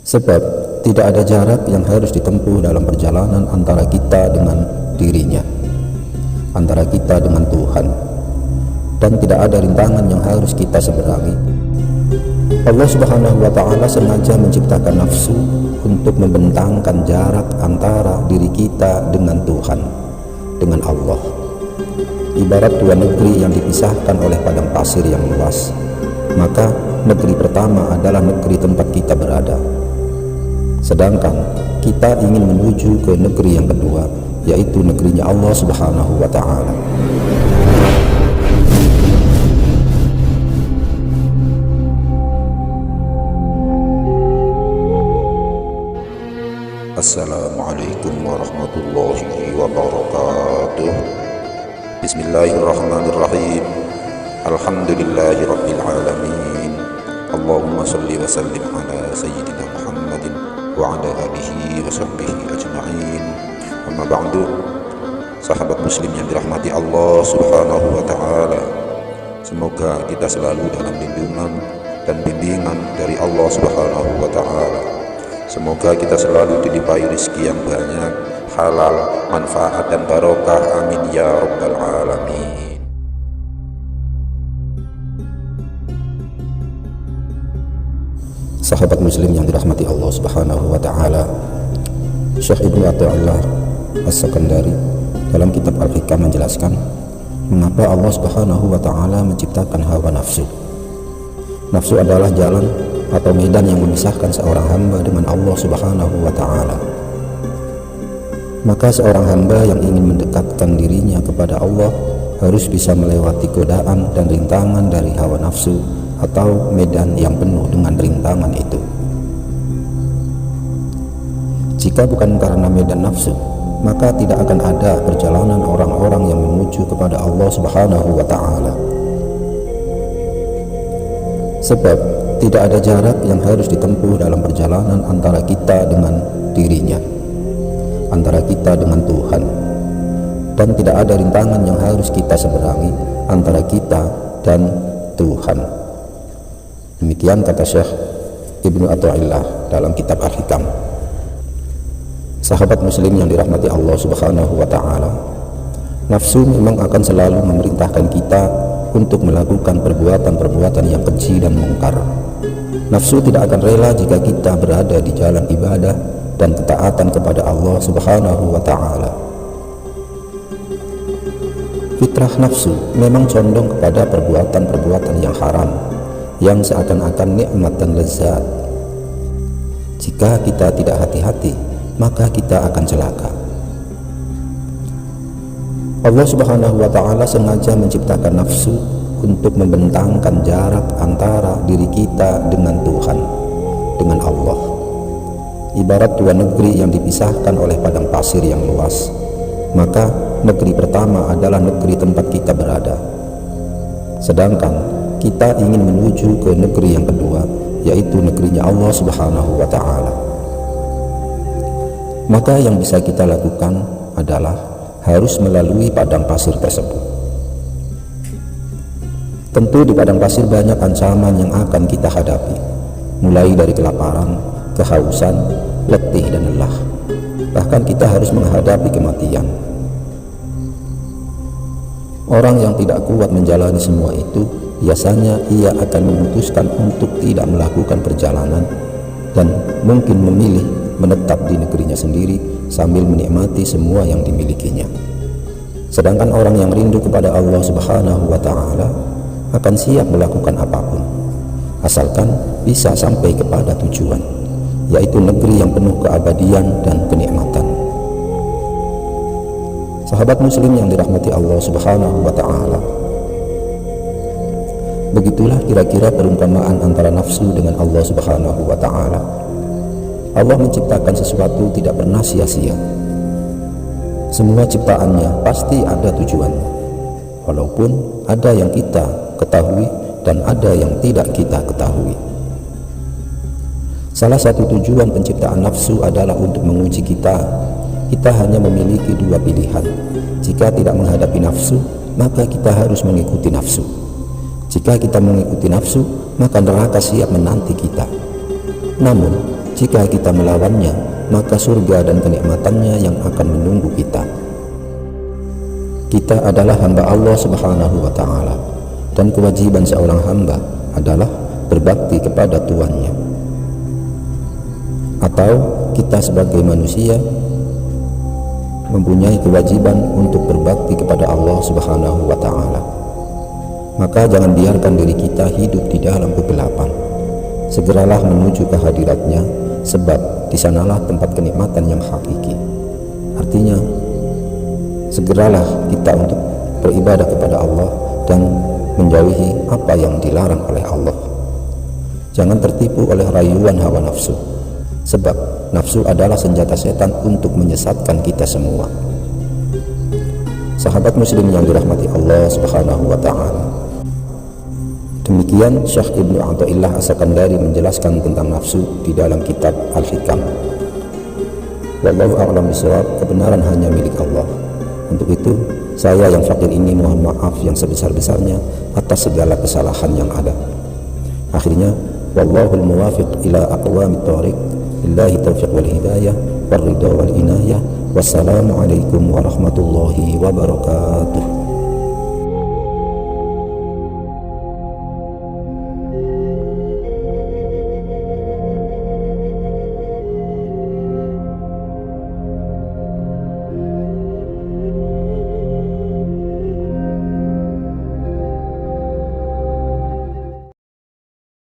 Sebab tidak ada jarak yang harus ditempuh dalam perjalanan antara kita dengan dirinya, antara kita dengan Tuhan, dan tidak ada rintangan yang harus kita seberangi. Allah Subhanahu wa Ta'ala sengaja menciptakan nafsu untuk membentangkan jarak antara diri kita dengan Tuhan, dengan Allah. Ibarat dua negeri yang dipisahkan oleh padang pasir yang luas, maka negeri pertama adalah negeri tempat kita berada, sedangkan kita ingin menuju ke negeri yang kedua, yaitu negerinya Allah Subhanahu wa Ta'ala. Assalamualaikum warahmatullahi wabarakatuh. Bismillahirrahmanirrahim. Alhamdulillahi rabbil alamin. Allahumma salli wa sallim ala sayyidina Muhammadin wa ala alihi wa sahbihi ajma'in. Amma ba'du. Sahabat muslim yang dirahmati Allah Subhanahu wa Ta'ala, semoga kita selalu dalam lindungan dan bimbingan dari Allah Subhanahu wa Ta'ala. Semoga kita selalu dilimpahi rezeki yang banyak, halal, manfaat dan barokah. Amin ya rabbal alamin. Sahabat muslim yang dirahmati Allah Subhanahu wa Ta'ala, Syekh Ibnu Athaillah As-Sakandari dalam kitab Al-Hikam menjelaskan mengapa Allah Subhanahu wa Ta'ala menciptakan hawa nafsu. Nafsu adalah jalan atau medan yang memisahkan seorang hamba dengan Allah Subhanahu wa Ta'ala. Maka seorang hamba yang ingin mendekatkan dirinya kepada Allah harus bisa melewati godaan dan rintangan dari hawa nafsu atau medan yang penuh dengan rintangan itu. Jika bukan karena medan nafsu, maka tidak akan ada perjalanan orang-orang yang menuju kepada Allah Subhanahu wa Ta'ala. Sebab tidak ada jarak yang harus ditempuh dalam perjalanan antara kita dengan dirinya, antara kita dengan Tuhan, dan tidak ada rintangan yang harus kita seberangi antara kita dan Tuhan. Demikian kata Syekh Ibnu Athaillah dalam kitab Al-Hikam. Sahabat muslim yang dirahmati Allah Subhanahu wa Ta'ala, nafsu memang akan selalu memerintahkan kita untuk melakukan perbuatan-perbuatan yang keji dan mungkar. Nafsu tidak akan rela jika kita berada di jalan ibadah dan ketaatan kepada Allah Subhanahu wa Ta'ala. Fitrah nafsu memang condong kepada perbuatan-perbuatan yang haram, yang seakan-akan nikmat dan lezat. Jika kita tidak hati-hati, maka kita akan celaka. Allah Subhanahu wa Ta'ala sengaja menciptakan nafsu untuk membentangkan jarak antara diri kita dengan Tuhan, dengan Allah. Ibarat dua negeri yang dipisahkan oleh padang pasir yang luas, maka negeri pertama adalah negeri tempat kita berada, sedangkan kita ingin menuju ke negeri yang kedua, yaitu negerinya Allah Subhanahu wa Ta'ala. Maka yang bisa kita lakukan adalah harus melalui padang pasir tersebut. Tentu di padang pasir banyak ancaman yang akan kita hadapi, mulai dari kelaparan, kehausan, letih dan lelah. Bahkan kita harus menghadapi kematian. Orang yang tidak kuat menjalani semua itu, biasanya ia akan memutuskan untuk tidak melakukan perjalanan dan mungkin memilih menetap di negerinya sendiri sambil menikmati semua yang dimilikinya. Sedangkan orang yang rindu kepada Allah Subhanahu wa Ta'ala akan siap melakukan apapun, asalkan bisa sampai kepada tujuan, yaitu negeri yang penuh keabadian dan kenikmatan. Sahabat muslim yang dirahmati Allah Subhanahu wa Ta'ala, begitulah kira-kira perumpamaan antara nafsu dengan Allah Subhanahu wa Ta'ala. Allah menciptakan sesuatu tidak pernah sia-sia. Semua ciptaannya pasti ada tujuannya, walaupun ada yang kita ketahui dan ada yang tidak kita ketahui. Salah satu tujuan penciptaan nafsu adalah untuk menguji kita. Kita hanya memiliki dua pilihan. Jika tidak menghadapi nafsu, maka kita harus mengikuti nafsu. Jika kita mengikuti nafsu, maka neraka siap menanti kita. Namun, Jika kita melawannya, maka surga dan kenikmatannya yang akan menunggu kita. Kita adalah hamba Allah Subhanahu wa Ta'ala, dan kewajiban seorang hamba adalah berbakti kepada tuannya. Atau kita sebagai manusia mempunyai kewajiban untuk berbakti kepada Allah Subhanahu wa Ta'ala. Maka jangan biarkan diri kita hidup di dalam kegelapan. Segeralah menuju ke hadiratnya, sebab di sanalah tempat kenikmatan yang hakiki. Artinya, segeralah kita untuk beribadah kepada Allah dan menjauhi apa yang dilarang oleh Allah. Jangan tertipu oleh rayuan hawa nafsu, sebab nafsu adalah senjata setan untuk menyesatkan kita semua. Sahabat muslim yang dirahmati Allah Subhanahu wa Ta'ala, demikian Syekh Ibnu Athaillah As-Sakandari menjelaskan tentang nafsu di dalam kitab Al-Hikam. Wallahu a'lam bishawab, kebenaran hanya milik Allah. Untuk itu, saya yang fakir ini mohon maaf yang sebesar-besarnya atas segala kesalahan yang ada. Akhirnya, wallahul muwafiq ila aqwamit thoriq, billahi taufiq wal hidayah, wal ridha wal inayah. Wassalamualaikum warahmatullahi wabarakatuh.